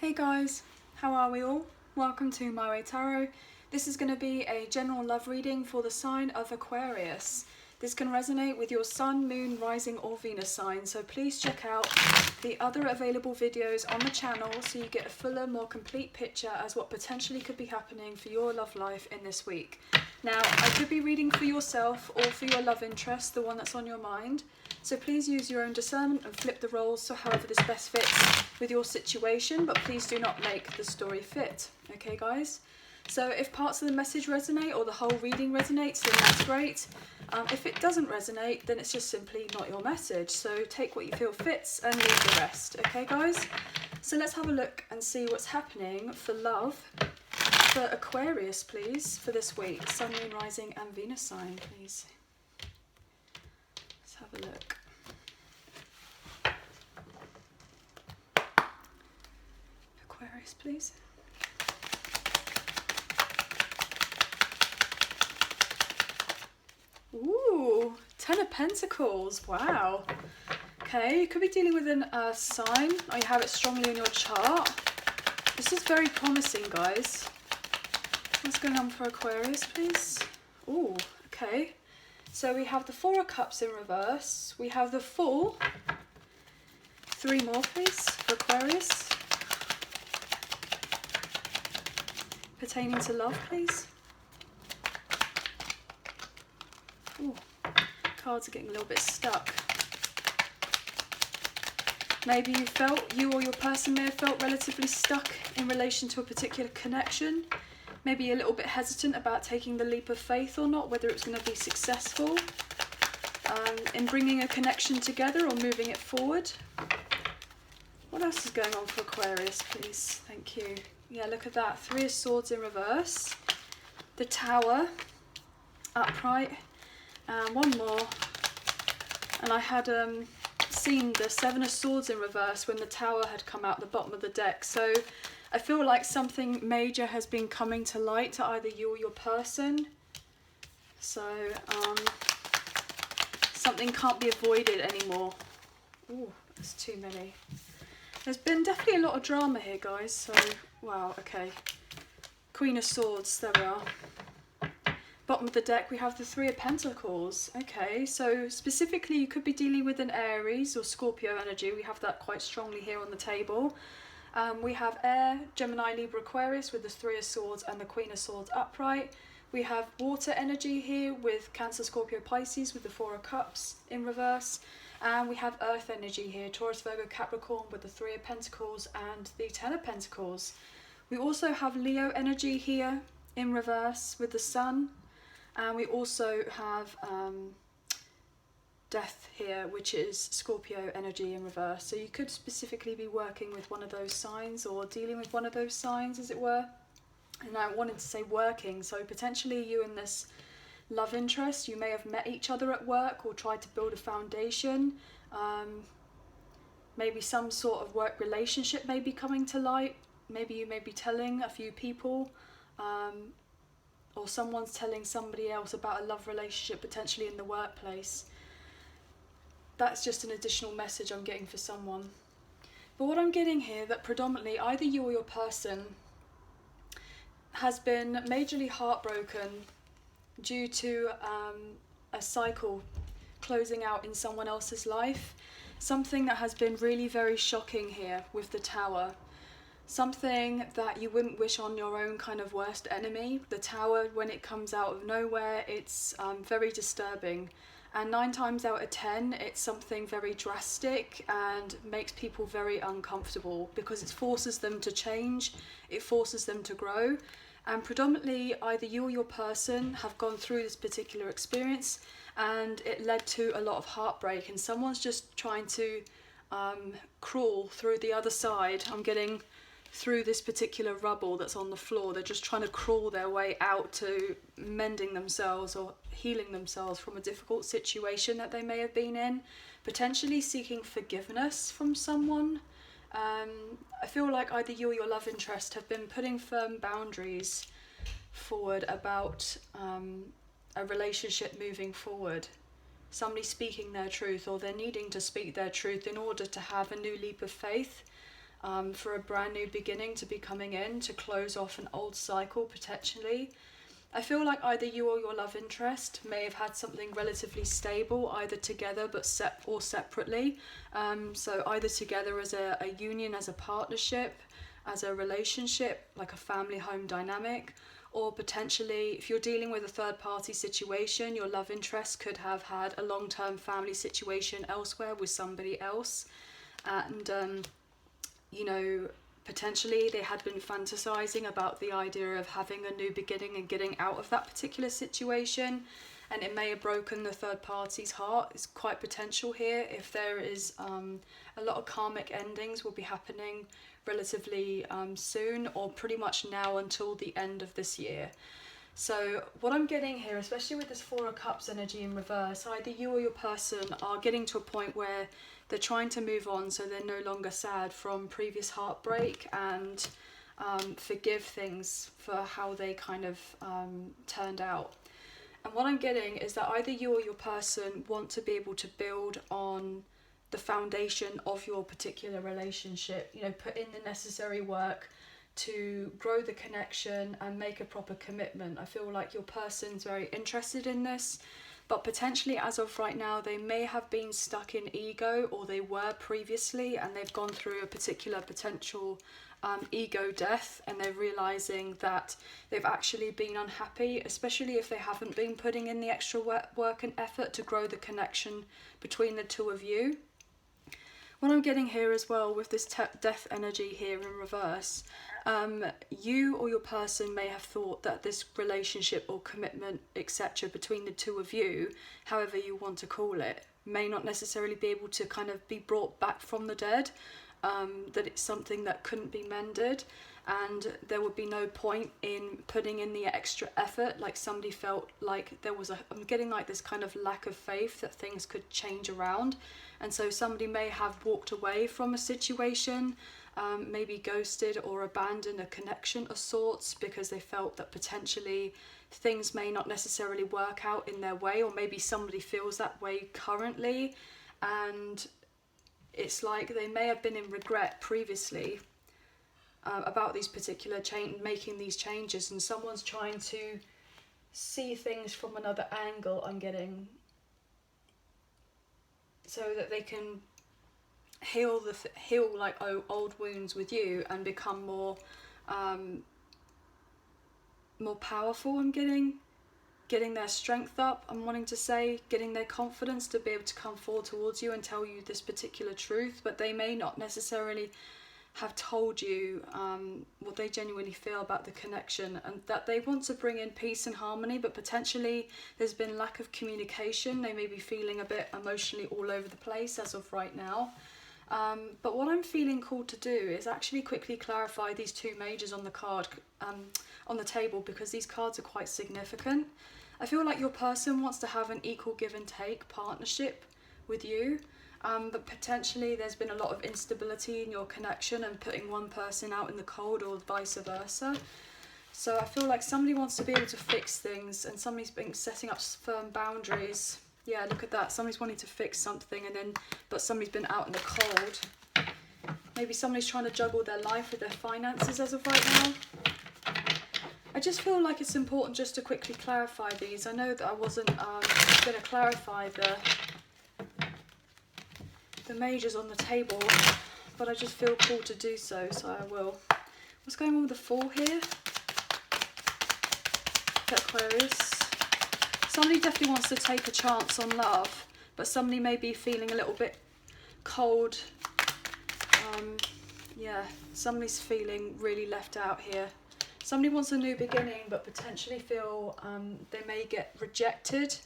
Hey guys, how are we all? Welcome to My Way Tarot. This is going to be a general love reading for the sign of Aquarius. This can resonate with your Sun, Moon, Rising or Venus sign, so please check out the other available videos on the channel so you get a fuller, more complete picture as what potentially could be happening for your love life in this week. Now, I could be reading for yourself or for your love interest, the one that's on your mind. So please use your own discernment and flip the roles so however this best fits with your situation, but please do not make the story fit. Okay guys? So if parts of the message resonate or the whole reading resonates, then that's great. If it doesn't resonate, then it's just simply not your message. So take what you feel fits and leave the rest. Okay guys? So let's have a look and see what's happening for love for Aquarius, please, for this week. Sun, Moon, Rising and Venus sign, please. Let's have a look. Aquarius, please. Ooh, 10 of Pentacles. Wow. Okay, you could be dealing with a sign, or you have it strongly in your chart. This is very promising, guys. What's going on for Aquarius, please? Ooh, okay. So we have the Four of Cups in reverse. We have the Fool. 3 more, please, for Aquarius. Pertaining to love, please. Ooh, cards are getting a little bit stuck. Maybe you or your person may have felt relatively stuck in relation to a particular connection. Maybe a little bit hesitant about taking the leap of faith or not, whether it's going to be successful in bringing a connection together or moving it forward. What else is going on for Aquarius, please? Thank you. Yeah, look at that. 3 of Swords in reverse. The Tower upright. And one more. And I had seen the 7 of Swords in reverse when the Tower had come out the bottom of the deck. So I feel like something major has been coming to light to either you or your person. So something can't be avoided anymore. Ooh, that's too many. There's been definitely a lot of drama here, guys. So, wow, okay. Queen of Swords, there we are. Bottom of the deck, we have the 3 of Pentacles. Okay, so specifically you could be dealing with an Aries or Scorpio energy. We have that quite strongly here on the table. We have Air, Gemini, Libra, Aquarius with the 3 of Swords and the Queen of Swords upright. We have water energy here with Cancer, Scorpio, Pisces with the 4 of Cups in reverse. And we have Earth energy here, Taurus, Virgo, Capricorn with the 3 of Pentacles and the 10 of Pentacles. We also have Leo energy here in reverse with the Sun. And we also have Death here, which is Scorpio energy in reverse. So you could specifically be working with one of those signs or dealing with one of those signs, as it were. And I wanted to say working, so potentially you and this love interest, you may have met each other at work or tried to build a foundation. Maybe some sort of work relationship may be coming to light. Maybe you may be telling a few people, or someone's telling somebody else about a love relationship potentially in the workplace. That's just an additional message I'm getting for someone. But what I'm getting here, that predominantly either you or your person has been majorly heartbroken due to a cycle closing out in someone else's life. Something that has been really very shocking here with the Tower. Something that you wouldn't wish on your own kind of worst enemy. The Tower, when it comes out of nowhere, it's very disturbing. And 9 times out of 10, it's something very drastic and makes people very uncomfortable because it forces them to change, it forces them to grow. And predominantly, either you or your person have gone through this particular experience and it led to a lot of heartbreak, and someone's just trying to crawl through the other side. I'm getting through this particular rubble that's on the floor. They're just trying to crawl their way out to mending themselves or healing themselves from a difficult situation that they may have been in, potentially seeking forgiveness from someone. I feel like either you or your love interest have been putting firm boundaries forward about a relationship moving forward. Somebody speaking their truth, or they're needing to speak their truth in order to have a new leap of faith. for a brand new beginning to be coming in to close off an old cycle potentially. I feel like either you or your love interest may have had something relatively stable, either together but separately. So either together as a union, as a partnership, as a relationship, like a family home dynamic, or potentially if you're dealing with a third party situation, your love interest could have had a long-term family situation elsewhere with somebody else. And you know, potentially they had been fantasizing about the idea of having a new beginning and getting out of that particular situation, and it may have broken the third party's heart. It's quite potential here. If there is a lot of karmic endings will be happening relatively soon, or pretty much now until the end of this year. So what I'm getting here, especially with this Four of Cups energy in reverse, either you or your person are getting to a point where they're trying to move on, so they're no longer sad from previous heartbreak, and forgive things for how they kind of turned out. And what I'm getting is that either you or your person want to be able to build on the foundation of your particular relationship, you know, put in the necessary work to grow the connection and make a proper commitment. I feel like your person's very interested in this, but potentially as of right now they may have been stuck in ego, or they were previously, and they've gone through a particular potential ego death, and they're realizing that they've actually been unhappy, especially if they haven't been putting in the extra work and effort to grow the connection between the two of you. What I'm getting here as well with this death energy here in reverse, you or your person may have thought that this relationship or commitment, etc., between the two of you, however you want to call it, may not necessarily be able to kind of be brought back from the dead, that it's something that couldn't be mended, and there would be no point in putting in the extra effort. Like somebody felt like there was I'm getting like this kind of lack of faith that things could change around, and so somebody may have walked away from a situation, maybe ghosted or abandoned a connection of sorts, because they felt that potentially things may not necessarily work out in their way, or maybe somebody feels that way currently, and it's like they may have been in regret previously about these particular making these changes, and someone's trying to see things from another angle, I'm getting, so that they can heal like old wounds with you and become more powerful. I'm getting their strength up, I'm wanting to say, getting their confidence to be able to come forward towards you and tell you this particular truth, but they may not necessarily have told you what they genuinely feel about the connection, and that they want to bring in peace and harmony, but potentially there's been lack of communication. They may be feeling a bit emotionally all over the place as of right now. But what I'm feeling called to do is actually quickly clarify these two majors on the card, on the table, because these cards are quite significant. I feel like your person wants to have an equal give and take partnership with you, but potentially there's been a lot of instability in your connection and putting one person out in the cold, or vice versa. So I feel like somebody wants to be able to fix things, and somebody's been setting up firm boundaries. Yeah, look at that. Somebody's wanting to fix something, but somebody's been out in the cold. Maybe somebody's trying to juggle their life with their finances as of right now. I just feel like it's important just to quickly clarify these. I know that I wasn't going to clarify the majors on the table, but I just feel called to do so, so I will. What's going on with the Fool here? Aquarius. Somebody definitely wants to take a chance on love, but somebody may be feeling a little bit cold. Yeah, somebody's feeling really left out here. Somebody wants a new beginning, but potentially feel they may get rejected.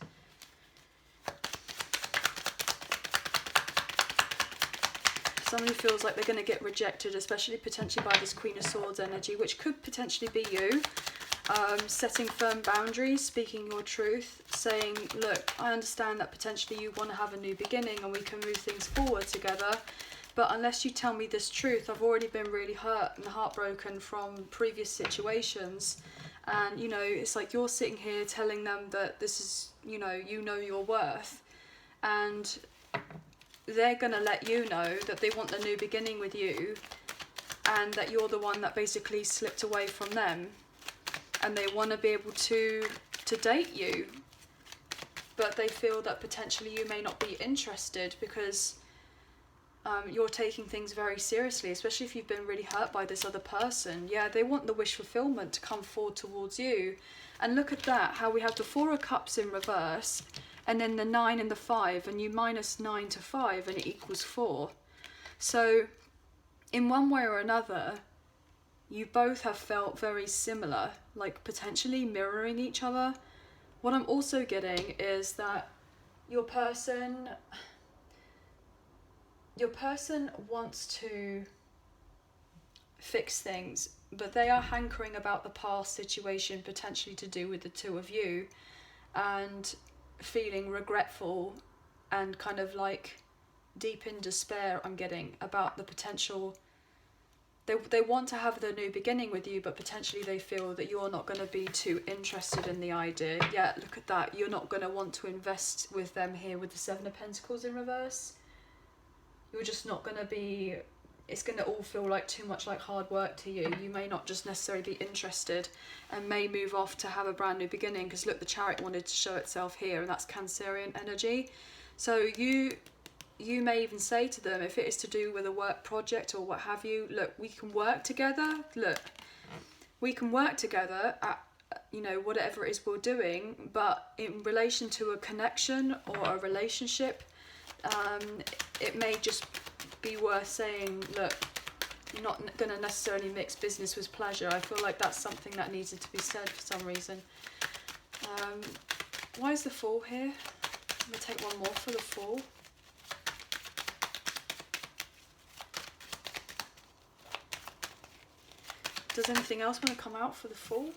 Somebody feels like they're going to get rejected, especially potentially by this Queen of Swords energy, which could potentially be you. Setting firm boundaries, speaking your truth, saying, look, I understand that potentially you want to have a new beginning and we can move things forward together, but unless you tell me this truth, I've already been really hurt and heartbroken from previous situations. And, you know, it's like you're sitting here telling them that this is, you know your worth, and they're going to let you know that they want a new beginning with you, and that you're the one that basically slipped away from them, and they want to be able to date you, but they feel that potentially you may not be interested because you're taking things very seriously, especially if you've been really hurt by this other person. Yeah, they want the wish fulfillment to come forward towards you. And look at that, how we have the 4 of Cups in reverse, and then the 9 and the 5, and you minus 9 to 5, and it equals 4. So, in one way or another, you both have felt very similar, like potentially mirroring each other. What I'm also getting is that your person wants to fix things, but they are hankering about the past situation, potentially to do with the two of you, and feeling regretful and kind of like deep in despair, I'm getting, about the potential. They want to have the new beginning with you, but potentially they feel that you're not going to be too interested in the idea. Yeah, look at that. You're not going to want to invest with them here with the 7 of Pentacles in reverse. You're just not going to be... It's going to all feel like too much like hard work to you. You may not just necessarily be interested and may move off to have a brand new beginning, because look, the Chariot wanted to show itself here, and that's Cancerian energy. So you may even say to them, if it is to do with a work project or what have you, look, we can work together. Look, we can work together at, you know, whatever it is we're doing, but in relation to a connection or a relationship, it may just be worth saying, look, you're not going to necessarily mix business with pleasure. I feel like that's something that needed to be said for some reason. Why is the Fool here? I'm going to take one more for the Fool. Does anything else want to come out for the Fool?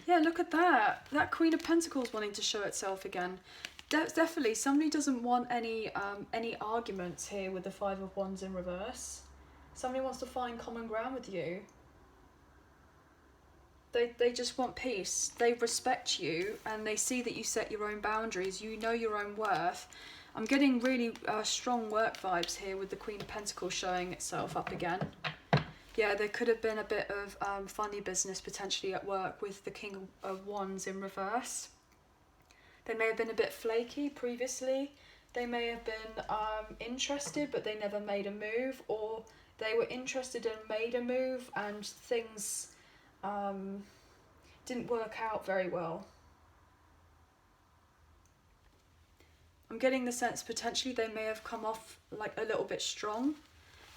Yeah, look at that. That Queen of Pentacles wanting to show itself again. Definitely, somebody doesn't want any arguments here with the 5 of Wands in reverse. Somebody wants to find common ground with you. They just want peace. They respect you, and they see that you set your own boundaries. You know your own worth. I'm getting really strong work vibes here with the Queen of Pentacles showing itself up again. Yeah, there could have been a bit of funny business potentially at work with the King of Wands in reverse. They may have been a bit flaky previously. They may have been interested, but they never made a move, or they were interested and made a move, and things didn't work out very well. I'm getting the sense potentially they may have come off like a little bit strong.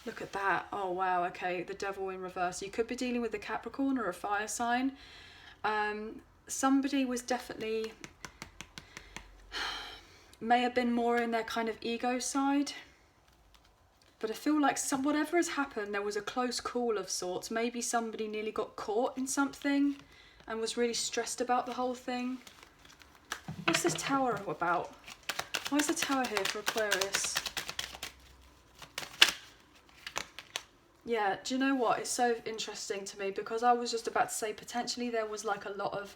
Look at that. Oh, wow. Okay, the Devil in reverse. You could be dealing with a Capricorn or a fire sign. Somebody was definitely... may have been more in their kind of ego side. But I feel like whatever has happened, there was a close call of sorts. Maybe somebody nearly got caught in something and was really stressed about the whole thing. What's this Tower about? Why is the Tower here for Aquarius? Yeah, do you know what? It's so interesting to me, because I was just about to say potentially there was like a lot of,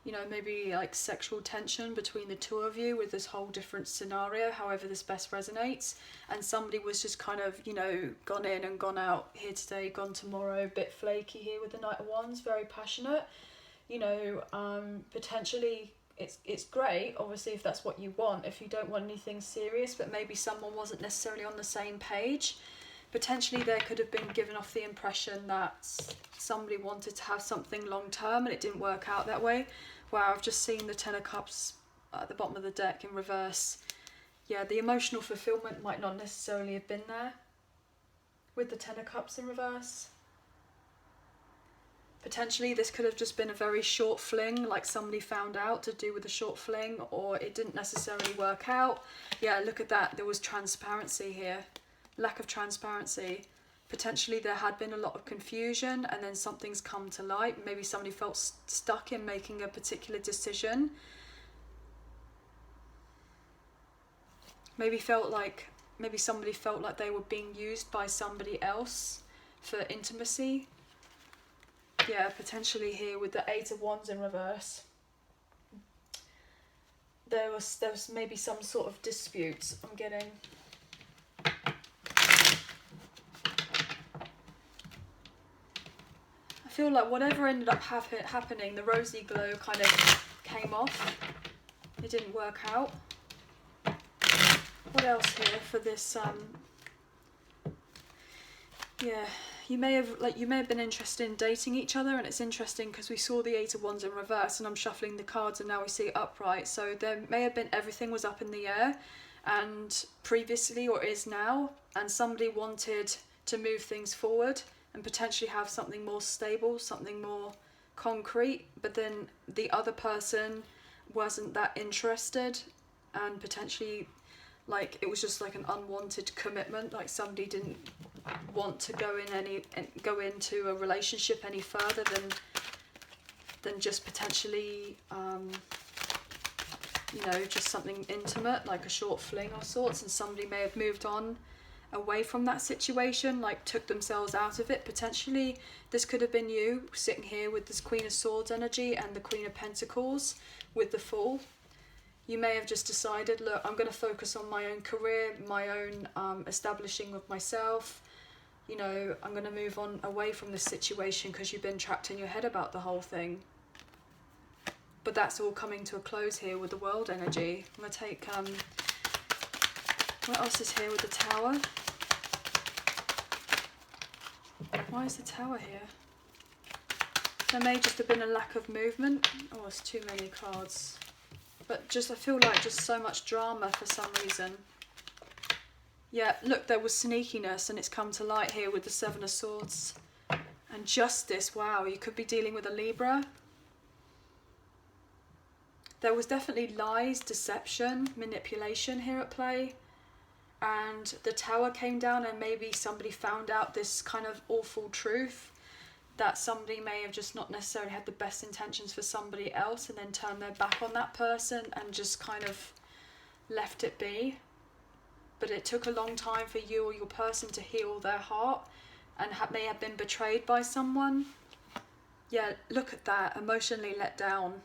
you know, maybe like sexual tension between the two of you with this whole different scenario, however this best resonates. And somebody was just kind of, you know, gone in and gone out, here today, gone tomorrow, a bit flaky here with the Knight of Wands, very passionate. You know, potentially it's great, obviously, if that's what you want, if you don't want anything serious, but maybe someone wasn't necessarily on the same page. Potentially there could have been given off the impression that somebody wanted to have something long term and it didn't work out that way. Wow, I've just seen the 10 of Cups at the bottom of the deck in reverse. Yeah, the emotional fulfillment might not necessarily have been there with the 10 of Cups in reverse. Potentially this could have just been a very short fling, like somebody found out to do with a short fling, or it didn't necessarily work out. Yeah, look at that. There was transparency here. Lack of transparency. Potentially there had been a lot of confusion, and then something's come to light. Maybe somebody felt stuck in making a particular decision. Maybe somebody felt like they were being used by somebody else for intimacy. Yeah, potentially here with the 8 of Wands in reverse. There was maybe some sort of dispute, I'm getting. feel like whatever ended up happening, the rosy glow kind of came off. It didn't work out. What else here for this? Yeah, you may have been interested in dating each other, and it's interesting because we saw the Eight of Wands in reverse, and I'm shuffling the cards, and now we see it upright. So there may have been everything was up in the air, and previously or is now, and somebody wanted to move things forward and potentially have something more stable, something more concrete, but then the other person wasn't that interested, and potentially like it was just like an unwanted commitment, like somebody didn't want to go into a relationship any further than just potentially you know, just something intimate, like a short fling of sorts, and somebody may have moved on away from that situation, like took themselves out of it. Potentially this could have been you sitting here with this Queen of Swords energy and the Queen of Pentacles with the Fool. You may have just decided, look, I'm going to focus on my own career, my own establishing of myself. You know, I'm going to move on away from this situation because you've been trapped in your head about the whole thing. But that's all coming to a close here with the World energy. I'm going to take, what else is here with the Tower? Why is the Tower here? There may just have been a lack of movement. Oh, it's too many cards. But just, I feel like just so much drama for some reason. Yeah, look, there was sneakiness, and it's come to light here with the Seven of Swords. And Justice, wow, you could be dealing with a Libra. There was definitely lies, deception, manipulation here at play. And the Tower came down, and maybe somebody found out this kind of awful truth that somebody may have just not necessarily had the best intentions for somebody else, and then turned their back on that person and just kind of left it be. But it took a long time for you or your person to heal their heart, and may have been betrayed by someone. Yeah, look at that, emotionally let down.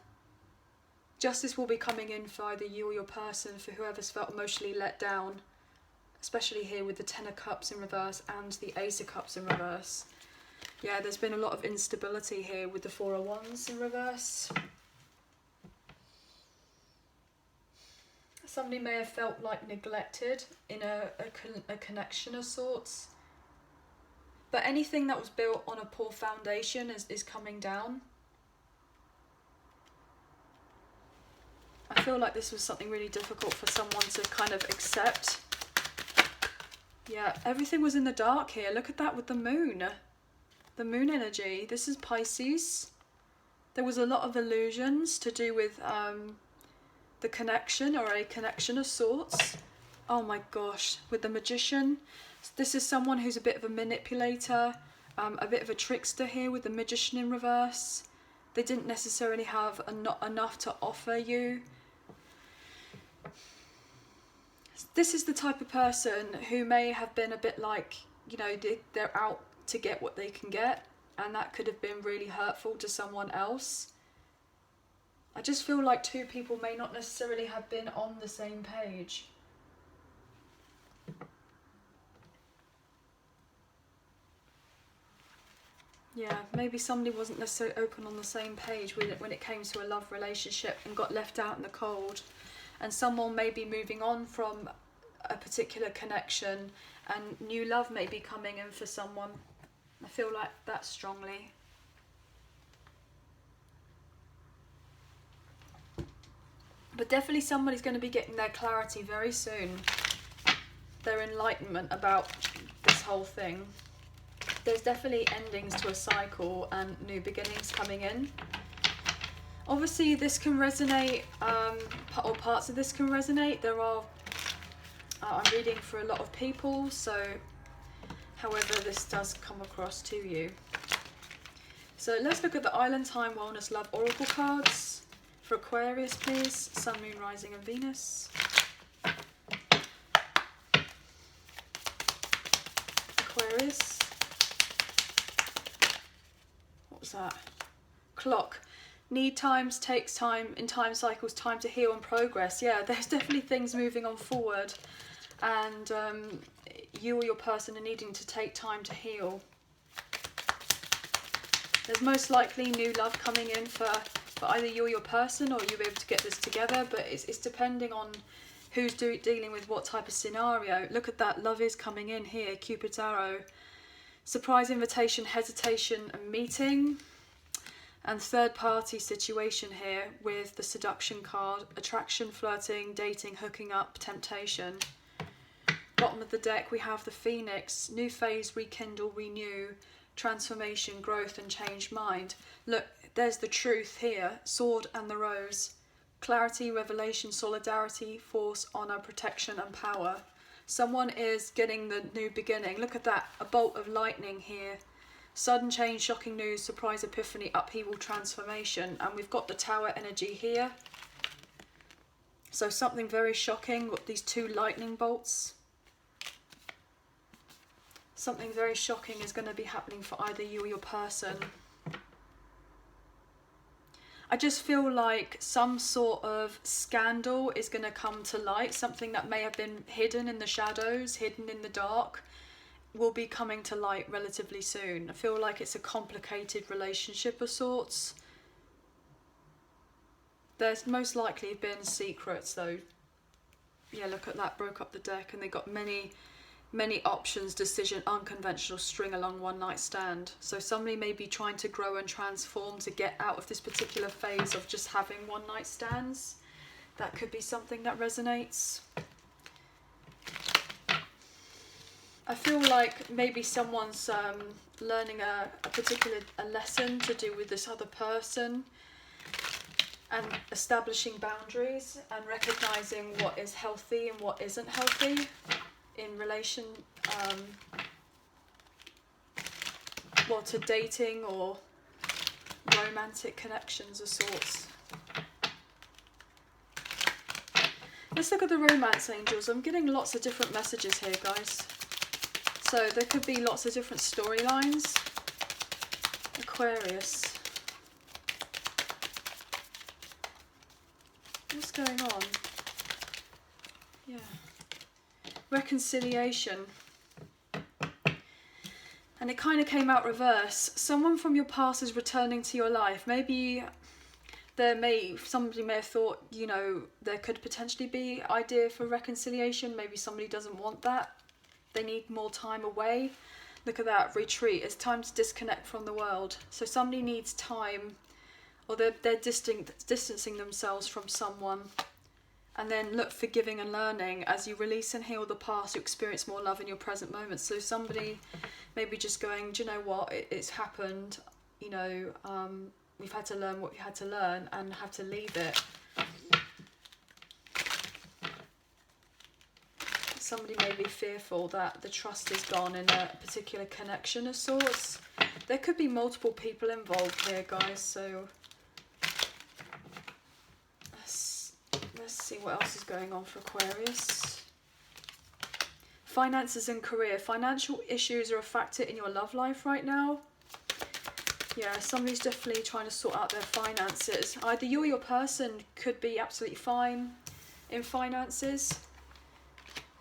Justice will be coming in for either you or your person, for whoever's felt emotionally let down, especially here with the Ten of Cups in reverse and the Ace of Cups in reverse. Yeah, there's been a lot of instability here with the Four of Wands in reverse. Somebody may have felt like neglected in a connection of sorts. But anything that was built on a poor foundation is coming down. I feel like this was something really difficult for someone to kind of accept. Yeah, everything was in the dark here. Look at that with the moon. The moon energy. This is Pisces. There was a lot of illusions to do with the connection, or a connection of sorts. Oh my gosh, with the Magician. This is someone who's a bit of a manipulator, a bit of a trickster here with the Magician in reverse. They didn't necessarily have enough to offer you. This is the type of person who may have been a bit like, you know, they're out to get what they can get, and that could have been really hurtful to someone else. I just feel like two people may not necessarily have been on the same page. Yeah, maybe somebody wasn't necessarily open on the same page when it came to a love relationship and got left out in the cold. And someone may be moving on from a particular connection, and new love may be coming in for someone. I feel like that strongly. But definitely somebody's going to be getting their clarity very soon. Their enlightenment about this whole thing. There's definitely endings to a cycle and new beginnings coming in. Obviously this can resonate, or parts of this can resonate. There are, I'm reading for a lot of people, so however this does come across to you. So let's look at the Island Time Wellness Love Oracle cards for Aquarius, please. Sun, Moon, Rising and Venus. Aquarius. What was that? Clock. Need times, takes time, in time cycles, time to heal and progress. Yeah, there's definitely things moving on forward, and you or your person are needing to take time to heal. There's most likely new love coming in for either you or your person, or you'll be able to get this together, but it's depending on who's dealing with what type of scenario. Look at that, love is coming in here, Cupid's arrow. Surprise invitation, hesitation and meeting. And third party situation here with the seduction card, attraction, flirting, dating, hooking up, temptation. Bottom of the deck we have the Phoenix, new phase, rekindle, renew, transformation, growth and changed mind. Look, there's the truth here, sword and the rose. Clarity, revelation, solidarity, force, honour, protection and power. Someone is getting the new beginning. Look at that, a bolt of lightning here. Sudden change, shocking news, surprise, epiphany, upheaval, transformation. And we've got the Tower energy here. So something very shocking, got these two lightning bolts. Something very shocking is going to be happening for either you or your person. I just feel like some sort of scandal is going to come to light. Something that may have been hidden in the shadows, hidden in the dark, will be coming to light relatively soon. I feel like it's a complicated relationship of sorts. There's most likely been secrets though. Yeah, look at that, broke up the deck, and they got many options, decision, unconventional, string along, one night stand. So somebody may be trying to grow and transform to get out of this particular phase of just having one night stands. That could be something that resonates. I feel like maybe someone's learning a particular lesson to do with this other person, and establishing boundaries and recognizing what is healthy and what isn't healthy in relation well, to dating or romantic connections of sorts. Let's look at the romance angels. I'm getting lots of different messages here, guys. So there could be lots of different storylines. Aquarius. What's going on? Yeah. Reconciliation. And it kind of came out reverse. Someone from your past is returning to your life. Maybe somebody may have thought, you know, there could potentially be idea for reconciliation. Maybe somebody doesn't want that. They need more time away. Look at that, retreat. It's time to disconnect from the world. So somebody needs time, or they're distancing themselves from someone. And then look, forgiving and learning. As you release and heal the past, you experience more love in your present moment. So somebody maybe just going, do you know what, it's happened, you know, we've had to learn what we had to learn and have to leave it. Somebody may be fearful that the trust is gone in a particular connection of sorts. There could be multiple people involved here, guys, so let's see what else is going on for Aquarius. Finances and career. Financial issues are a factor in your love life right now. Yeah, somebody's definitely trying to sort out their finances. Either you or your person could be absolutely fine in finances.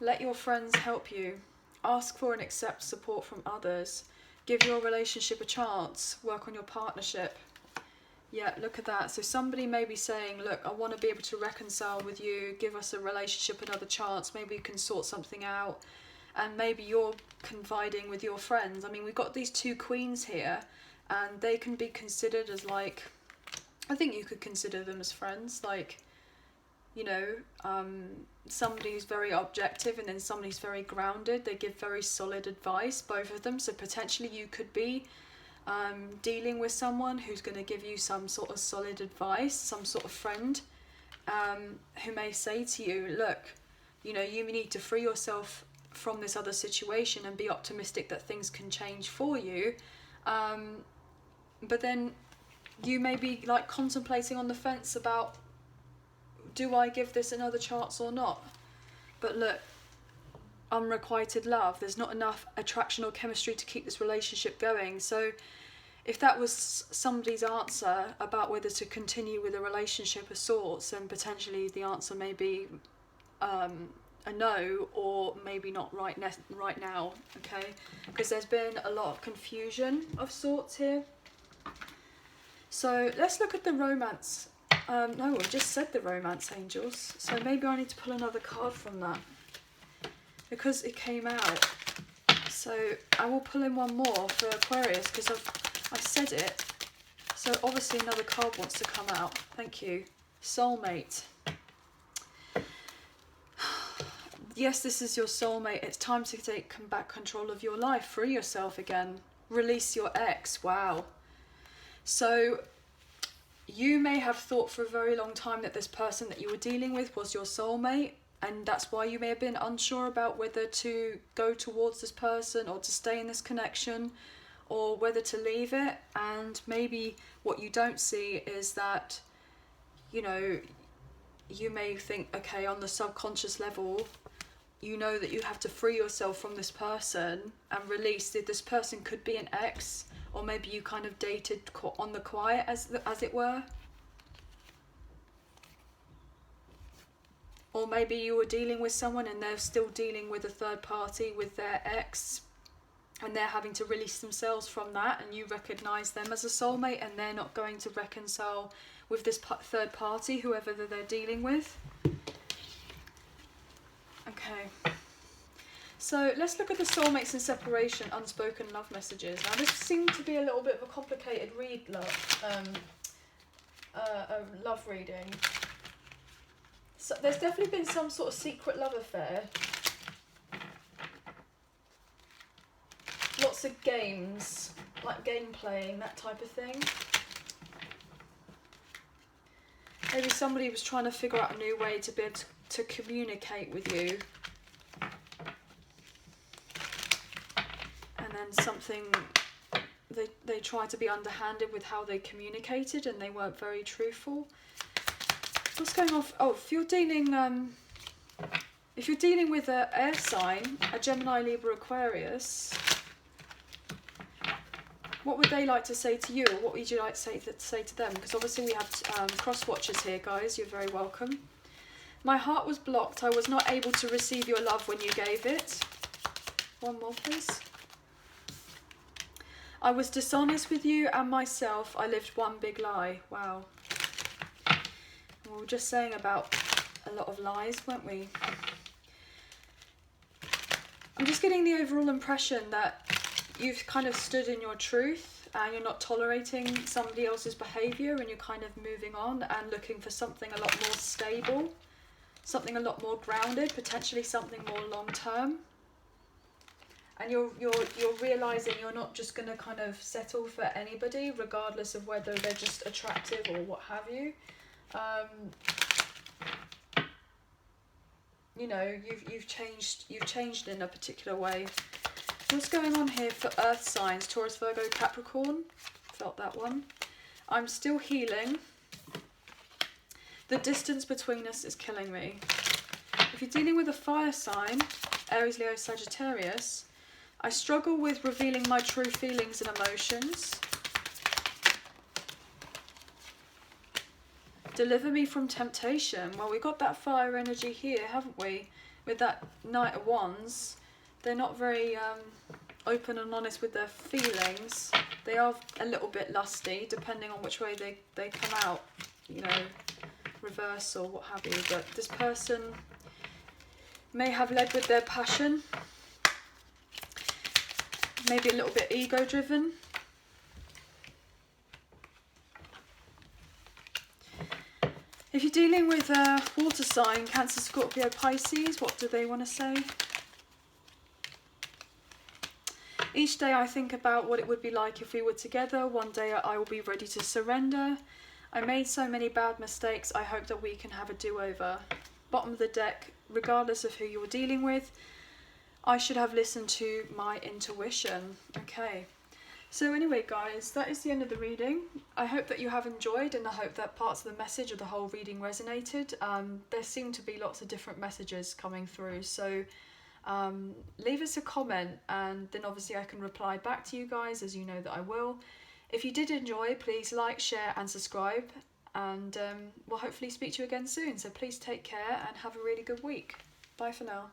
Let your friends help you. Ask for and accept support from others. Give your relationship a chance. Work on your partnership. Yeah, look at that. So somebody may be saying, look, I want to be able to reconcile with you. Give us a relationship another chance. Maybe you can sort something out. And maybe you're confiding with your friends. I mean, we've got these two queens here. And they can be considered as like, I think you could consider them as friends. Like, you know, somebody who's very objective and then somebody who's very grounded. They give very solid advice, both of them. So potentially you could be dealing with someone who's going to give you some sort of solid advice, some sort of friend who may say to you, look, you know, you need to free yourself from this other situation and be optimistic that things can change for you. But then you may be like contemplating on the fence about, do I give this another chance or not? But look, unrequited love, there's not enough attraction or chemistry to keep this relationship going. So if that was somebody's answer about whether to continue with a relationship of sorts, then potentially the answer may be a no, or maybe not right now, okay? Because there's been a lot of confusion of sorts here. So let's look at the romance. No, we just said the romance angels. So maybe I need to pull another card from that, because it came out. So I will pull in one more for Aquarius, because I said it. So obviously another card wants to come out. Thank you. Soulmate. Yes, this is your soulmate. It's time to take back control of your life. Free yourself again. Release your ex. Wow. So you may have thought for a very long time that this person that you were dealing with was your soulmate, and that's why you may have been unsure about whether to go towards this person or to stay in this connection, or whether to leave it. And maybe what you don't see is that, you know, you may think, okay, on the subconscious level, you know that you have to free yourself from this person and release that this person could be an ex, or maybe you kind of dated on the quiet, as it were. Or maybe you were dealing with someone and they're still dealing with a third party, with their ex, and they're having to release themselves from that, and you recognise them as a soulmate, and they're not going to reconcile with this third party, whoever they're dealing with. Okay. So let's look at the Soulmates in Separation unspoken love messages. Now this seemed to be a little bit of a complicated love reading. So there's definitely been some sort of secret love affair. Lots of games, like game playing, that type of thing. Maybe somebody was trying to figure out a new way to be able to communicate with you. And then something, they tried to be underhanded with how they communicated, and they weren't very truthful. What's going on? Oh, if you're dealing with an air sign, a Gemini, Libra, Aquarius, what would they like to say to you, or what would you like to say to them? Because obviously we have cross watchers here, guys. You're very welcome. My heart was blocked. I was not able to receive your love when you gave it. One more, please. I was dishonest with you and myself. I lived one big lie. Wow. We were just saying about a lot of lies, weren't we? I'm just getting the overall impression that you've kind of stood in your truth, and you're not tolerating somebody else's behaviour, and you're kind of moving on and looking for something a lot more stable, something a lot more grounded, potentially something more long term. And you're realising you're not just going to kind of settle for anybody, regardless of whether they're just attractive or what have you. You know, you've changed in a particular way. What's going on here for earth signs? Taurus, Virgo, Capricorn. Felt that one. I'm still healing. The distance between us is killing me. If you're dealing with a fire sign, Aries, Leo, Sagittarius, I struggle with revealing my true feelings and emotions. Deliver me from temptation. Well, we got that fire energy here, haven't we? With that Knight of Wands. They're not very open and honest with their feelings. They are a little bit lusty, depending on which way they come out, you know, reverse or what have you. But this person may have led with their passion, maybe a little bit ego-driven. If you're dealing with a water sign, Cancer, Scorpio, Pisces, what do they want to say? Each day I think about what it would be like if we were together. One day I will be ready to surrender. I made so many bad mistakes. I hope that we can have a do-over. Bottom of the deck, regardless of who you're dealing with, I should have listened to my intuition. Okay. So anyway, guys, that is the end of the reading. I hope that you have enjoyed, and I hope that parts of the message of the whole reading resonated. There seem to be lots of different messages coming through, so leave us a comment, and then obviously I can reply back to you guys, as you know that I will. If you did enjoy, please like, share and subscribe, and we'll hopefully speak to you again soon. So please take care and have a really good week. Bye for now.